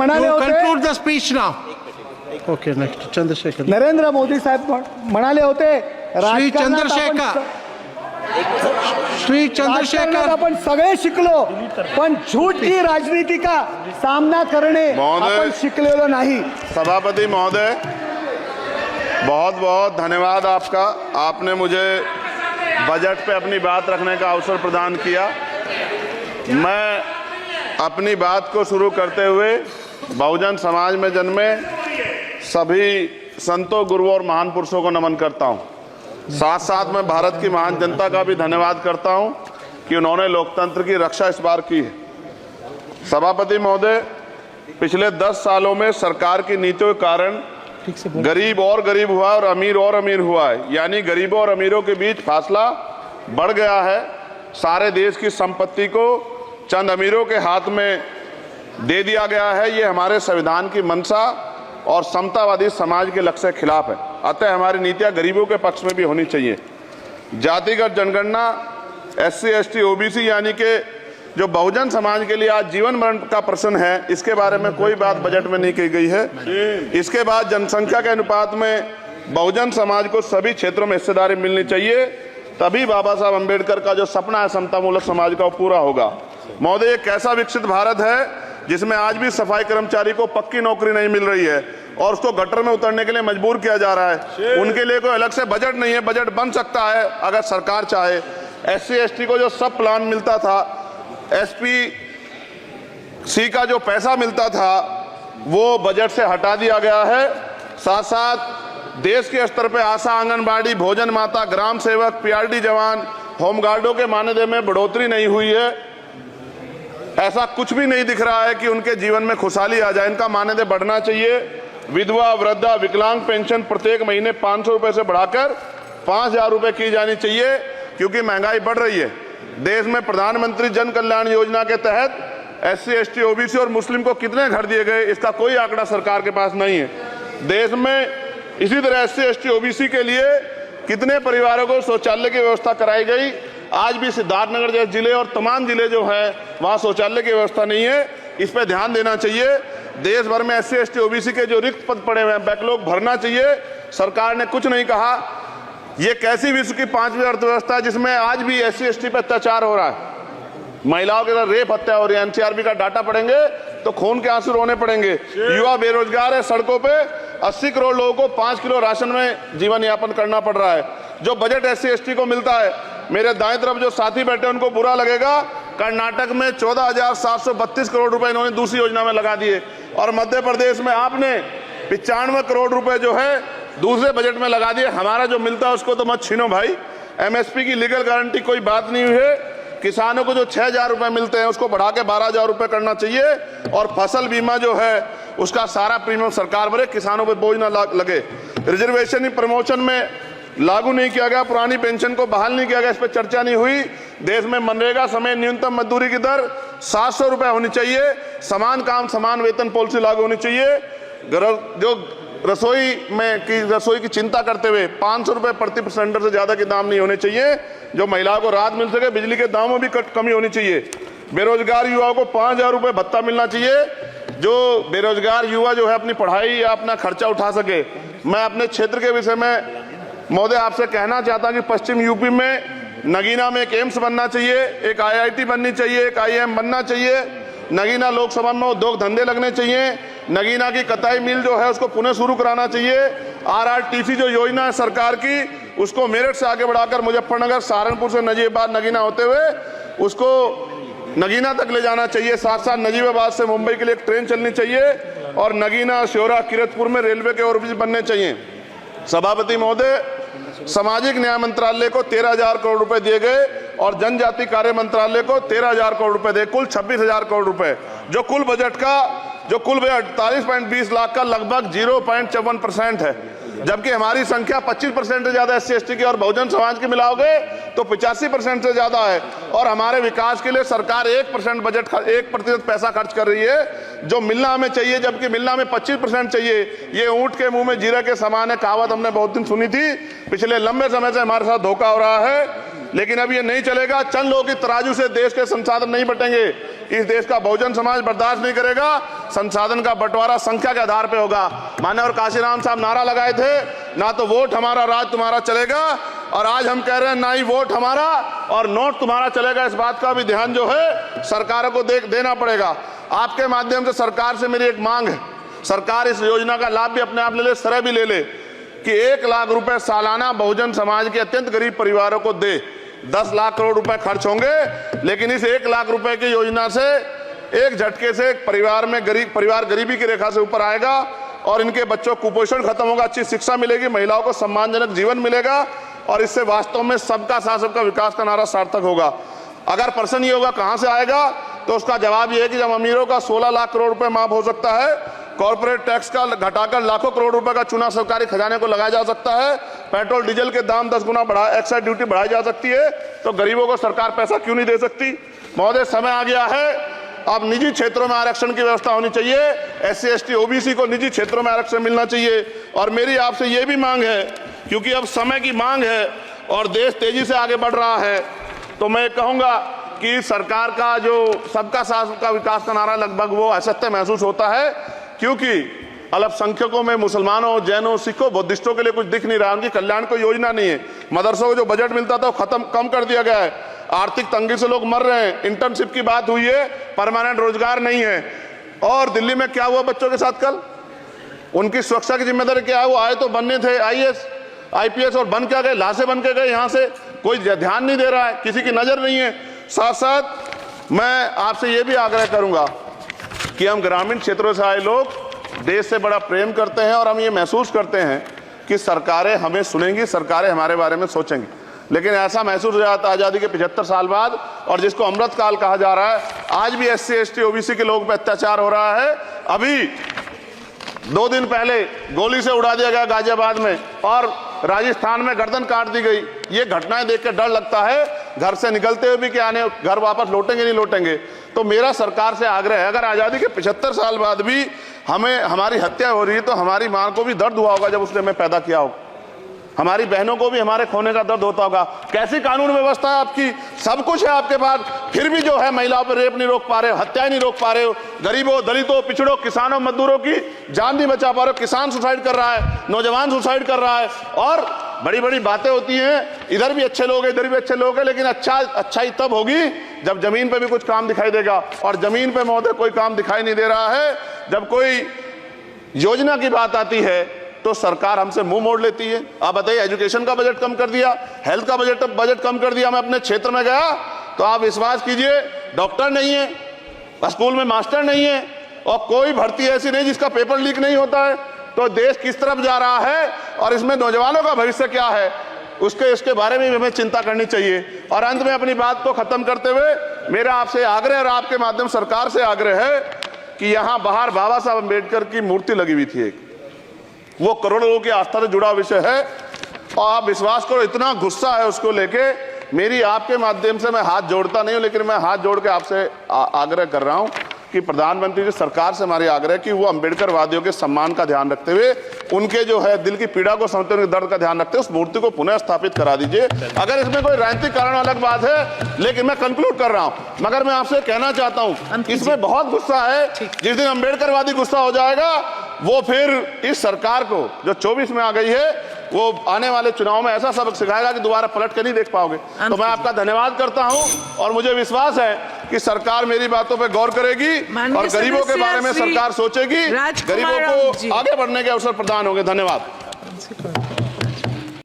म्हणाले होते, conclude the speech now. Okay, next, Chandrashekhar. Narendra Modi साहेब म्हणाले होते, श्री चंद्रशेखर, राजकारणात आपण सगळे शिकलो, पण झूठ की राजनीति का सामना करणे आपण शिकलेलो नाही. सभापति महोदय, बहुत बहुत धन्यवाद आपका। आपने मुझे बजट पे अपनी बात रखने का अवसर प्रदान किया। मैं अपनी बात को शुरू करते हुए बहुजन समाज में जन्मे सभी संतों, गुरुओं और महान पुरुषों को नमन करता हूं। साथ साथ मैं भारत की महान जनता का भी धन्यवाद करता हूं कि उन्होंने लोकतंत्र की रक्षा इस बार की है। सभापति महोदय, पिछले 10 सालों में सरकार की नीतियों के कारण गरीब और गरीब हुआ और अमीर हुआ है, यानी गरीबों और अमीरों के बीच फासला बढ़ गया है। सारे देश की संपत्ति को चंद अमीरों के हाथ में दे दिया गया है। ये हमारे संविधान की मंशा और समतावादी समाज के लक्ष्य के खिलाफ है। अतः हमारी नीतियां गरीबों के पक्ष में भी होनी चाहिए। जातिगत जनगणना, SC, ST, OBC यानी कि जो बहुजन समाज के लिए आज जीवन मरण का प्रश्न है, इसके बारे में कोई बात बजट में नहीं की गई है। इसके बाद जनसंख्या के अनुपात में बहुजन समाज को सभी क्षेत्रों में हिस्सेदारी मिलनी चाहिए, तभी बाबा साहब अम्बेडकर का जो सपना है समतामूलक समाज का, वो पूरा होगा। महोदय, एक ऐसा विकसित भारत है जिसमें आज भी सफाई कर्मचारी को पक्की नौकरी नहीं मिल रही है और उसको गटर में उतरने के लिए मजबूर किया जा रहा है। उनके लिए कोई अलग से बजट नहीं है। बजट बन सकता है अगर सरकार चाहे। SC, ST को जो सब प्लान मिलता था, SPC का जो पैसा मिलता था, वो बजट से हटा दिया गया है। साथ साथ देश के स्तर पे आशा, आंगनबाड़ी, भोजन माता, ग्राम सेवक, PRD जवान, होमगार्डों के मानदेय में बढ़ोतरी नहीं हुई है। ऐसा कुछ भी नहीं दिख रहा है कि उनके जीवन में खुशहाली आ जाए। इनका मानदेय बढ़ना चाहिए। विधवा, वृद्धा, विकलांग पेंशन प्रत्येक महीने 500 रुपए से बढ़ाकर 5000 रुपए की जानी चाहिए, क्योंकि महंगाई बढ़ रही है। देश में प्रधानमंत्री जन कल्याण योजना के तहत SC, ST, OBC और मुस्लिम को कितने घर दिए गए, इसका कोई आंकड़ा सरकार के पास नहीं है। देश में इसी तरह SC, ST, OBC के लिए कितने परिवारों को शौचालय की व्यवस्था कराई गई। आज भी सिद्धार्थनगर जैसे जिले और तमाम जिले जो हैं, वहां शौचालय की व्यवस्था नहीं है। इस पर ध्यान देना चाहिए। देश भर में SC, ST, OBC के जो रिक्त पद पड़े हुए हैं, बैकलॉग भरना चाहिए। सरकार ने कुछ नहीं कहा। ये कैसी विश्व की 5वीं अर्थव्यवस्था है जिसमें आज भी SC, ST पे अत्याचार हो रहा है, महिलाओं के साथ रेप हत्या हो रही है। NCRB का डाटा पढ़ेंगे तो खून के आंसू रोने पड़ेंगे। युवा बेरोजगार है, सड़कों पे 80 करोड़ लोगों को 5 किलो राशन में जीवन यापन करना पड़ रहा है। जो बजट SC, ST को मिलता है, मेरे दाएं तरफ जो साथी बैठे उनको बुरा लगेगा, कर्नाटक में 14,732 करोड़ रुपए इन्होंने दूसरी योजना में लगा दिए, और मध्य प्रदेश में आपने 95 करोड़ रुपए जो है दूसरे बजट में लगा दिए। हमारा जो मिलता है उसको तो मत छीनो भाई। MSP की लीगल गारंटी कोई बात नहीं हुई है। किसानों को जो 6,000 रुपए मिलते हैं उसको बढ़ा के 12,000 रुपए करना चाहिए, और फसल बीमा जो है उसका सारा प्रीमियम सरकार भरे, किसानों पे बोझ ना लगे। रिजर्वेशन प्रमोशन में लागू नहीं किया गया, पुरानी पेंशन को बहाल नहीं किया गया, इस पर चर्चा नहीं हुई। देश में मनरेगा समय न्यूनतम मजदूरी की दर 700 रुपए होनी चाहिए। समान काम समान वेतन पॉलिसी लागू होनी चाहिए। जो रसोई की चिंता करते हुए 500 रुपए प्रति सिलेंडर से ज्यादा के दाम नहीं होने चाहिए, जो महिलाओं को राहत मिल सके। बिजली के दामों में भी कमी होनी चाहिए। बेरोजगार युवाओं को 5,000 रुपए भत्ता मिलना चाहिए, जो बेरोजगार युवा जो है अपनी पढ़ाई या अपना खर्चा उठा सके। मैं अपने क्षेत्र के विषय में महोदय आपसे कहना चाहता हूं कि पश्चिम यूपी में नगीना में एक एम्स बनना चाहिए, एक IIT बननी चाहिए, एक IIM बनना चाहिए। नगीना लोकसभा में उद्योग धंधे लगने चाहिए। नगीना की कताई मिल जो है उसको पुनः शुरू कराना चाहिए। RRTC जो योजना है सरकार की, उसको मेरठ से आगे बढ़ाकर मुजफ्फरनगर, सहारनपुर से नजीबाबाद, नगीना होते हुए उसको नगीना तक ले जाना चाहिए। साथ साथ नजीबाबाद से मुंबई के लिए एक ट्रेन चलनी चाहिए, और नगीना, श्योरा, किरतपुर में रेलवे के ओवरब्रिज बनने चाहिए। सभापति महोदय, सामाजिक न्याय मंत्रालय को 13,000 करोड़ रुपए दिए गए और जनजाति कार्य मंत्रालय को 13,000 करोड़ रुपए दिए, कुल 26,000 करोड़ रुपए, जो कुल बजट 48.20 लाख का लगभग 0.54% है। जबकि हमारी संख्या 25% से ज्यादा SC, ST की और बहुजन समाज की मिलाओगे तो 85% से ज्यादा है। और हमारे विकास के लिए सरकार 1% पैसा खर्च कर रही है, जो मिलना हमें चाहिए, जबकि मिलना हमें 25% चाहिए। ये ऊंट के मुंह में जीरा के समान है, कहावत हमने बहुत दिन सुनी थी। पिछले लंबे समय से हमारे साथ धोखा हो रहा है। लेकिन अब ये नहीं चलेगा। चंद लोगों की तराजू से देश के संसाधन नहीं बटेंगे। इस देश का बहुजन समाज बर्दाश्त नहीं करेगा। संसाधन का बंटवारा संख्या के आधार पे होगा। माननीय काशीराम साहब नारा लगाए थे, ना तो वोट हमारा राज तुम्हारा चलेगा, और आज हम कह रहे हैं ना ही वोट हमारा और नोट तुम्हारा चलेगा। इस बात का भी ध्यान जो है सरकारों को देना पड़ेगा। आपके माध्यम से सरकार से मेरी एक मांग है, सरकार इस योजना का लाभ भी अपने आप ले ले, सरह भी ले ले कि 1 लाख रुपए सालाना बहुजन समाज के अत्यंत गरीब परिवारों को दे। 10 लाख करोड़ रुपए खर्च होंगे, लेकिन इस 1 लाख रुपए की योजना से एक झटके से एक परिवार गरीबी की रेखा से ऊपर आएगा और इनके बच्चों को कुपोषण खत्म होगा, अच्छी शिक्षा मिलेगी, महिलाओं को सम्मानजनक जीवन मिलेगा और इससे वास्तव में सबका साथ सबका विकास का नारा सार्थक होगा। अगर प्रश्न ये होगा कहां से आएगा, तो उसका जवाब ये है कि जब अमीरों का 16 लाख करोड़ रुपए माफ हो सकता है, कॉर्पोरेट टैक्स का घटाकर लाखों करोड़ रुपए का चुनाव सरकारी खजाने को लगाया जा सकता है, पेट्रोल डीजल के दाम 10 गुना एक्साइज ड्यूटी बढ़ाई जा सकती है, तो गरीबों को सरकार पैसा क्यों नहीं दे सकती। महोदय, समय आ गया है, अब निजी क्षेत्रों में आरक्षण की व्यवस्था होनी चाहिए। SC ST OBC को निजी क्षेत्रों में आरक्षण मिलना चाहिए। और मेरी आपसे ये भी मांग है, क्योंकि अब समय की मांग है और देश तेजी से आगे बढ़ रहा है, तो मैं कहूंगा कि सरकार का जो सबका साथ सबका विकास का नारा लगभग वो असत्य महसूस होता है, क्योंकि अल्पसंख्यकों में मुसलमानों, जैनों, सिखों, बुद्धिस्टों के लिए कुछ दिख नहीं रहा, उनकी कल्याण कोई योजना नहीं है। मदरसों को जो बजट मिलता था वो कम कर दिया गया है। आर्थिक तंगी से लोग मर रहे हैं। इंटर्नशिप की बात हुई है, परमानेंट रोजगार नहीं है। और दिल्ली में क्या हुआ बच्चों के साथ कल, उनकी सुरक्षा की जिम्मेदारी क्या है? वो आए तो बनने थे IAS IPS और बन क्या गए, लाशें बन के गए। यहाँ से कोई ध्यान नहीं दे रहा है, किसी की नजर नहीं है। साथ साथ मैं आपसे ये भी आग्रह करूंगा कि हम ग्रामीण क्षेत्रों से आए लोग देश से बड़ा प्रेम करते हैं और हम ये महसूस करते हैं कि सरकारें हमें सुनेंगी, सरकारें हमारे बारे में सोचेंगी। लेकिन ऐसा महसूस हो जाता है आज़ादी के 75 साल बाद, और जिसको अमृत काल कहा जा रहा है, आज भी SC ST OBC के लोगों पर अत्याचार हो रहा है। अभी 2 दिन पहले गोली से उड़ा दिया गया गाजियाबाद में, और राजस्थान में गर्दन काट दी गई। ये घटनाएं देख कर डर लगता है, घर से निकलते हुए भी कि आने घर वापस लौटेंगे नहीं लौटेंगे। तो मेरा सरकार से आग्रह है, अगर आज़ादी के 75 साल बाद भी हमारी हत्या हो रही है, तो हमारी मां को भी दर्द हुआ होगा जब उसने हमें पैदा किया होगा, हमारी बहनों को भी हमारे खोने का दर्द होता होगा। कैसी कानून व्यवस्था है आपकी, सब कुछ है आपके पास, फिर भी जो है महिलाओं पर रेप नहीं रोक पा रहे हो, हत्याएं नहीं रोक पा रहे हो, गरीबों, दलितों, पिछड़ों, किसानों, मजदूरों की जान नहीं बचा पा रहे हो। किसान सुसाइड कर रहा है, नौजवान सुसाइड कर रहा है, और बड़ी बड़ी बातें होती हैं, इधर भी अच्छे लोग हैं, इधर भी अच्छे लोग हैं, लेकिन अच्छाई तब होगी जब जमीन पे भी कुछ काम दिखाई देगा। और जमीन पे महोदय कोई काम दिखाई नहीं दे रहा है। जब कोई योजना की बात आती है तो सरकार हमसे मुंह मोड़ लेती है। आप बताइए, एजुकेशन का बजट कम कर दिया, हेल्थ का बजट कम कर दिया। मैं अपने क्षेत्र में गया तो आप विश्वास कीजिए, डॉक्टर नहीं है, स्कूल में मास्टर नहीं है, और कोई भर्ती ऐसी नहीं जिसका पेपर लीक नहीं होता है। तो देश किस तरफ जा रहा है और इसमें नौजवानों का भविष्य क्या है, इसके बारे में हमें चिंता करनी चाहिए। और अंत में अपनी बात को खत्म करते हुए मेरा आपसे आग्रह और आपके माध्यम सरकार से आग्रह है कि यहाँ बाहर बाबा साहब अम्बेडकर की मूर्ति लगी हुई थी एक, वो करोड़ों लोगों की आस्था से जुड़ा विषय है, और आप विश्वास करो इतना गुस्सा है उसको लेके। मेरी आपके माध्यम से मैं हाथ जोड़ता नहीं हूं, लेकिन मैं हाथ जोड़ के आपसे आग्रह कर रहा हूं कि प्रधानमंत्री जी, सरकार से हमारी आग्रह कि वो अम्बेडकर वादियों के सम्मान का ध्यान रखते हुए, उनके जो है दिल की पीड़ा को समझते हुए, उनके दर्द का ध्यान रखते हुए उस मूर्ति को पुनः स्थापित करा दीजिए। अगर इसमें कोई राजनीतिक कारण अलग बात है, लेकिन मैं कंक्लूड कर रहा हूं। मगर मैं आपसे कहना चाहता हूं, इसमें बहुत गुस्सा है। जिस दिन अम्बेडकरवादी गुस्सा हो जाएगा, वो फिर इस सरकार को जो 24 में आ गई है, वो आने वाले चुनाव में ऐसा सबक सिखाएगा कि दोबारा पलट के नहीं देख पाओगे। तो मैं आपका धन्यवाद करता हूं, और मुझे विश्वास है कि सरकार मेरी बातों पे गौर करेगी और गरीबों के बारे में सरकार सोचेगी, गरीबों को आगे बढ़ने के अवसर प्रदान होंगे। धन्यवाद।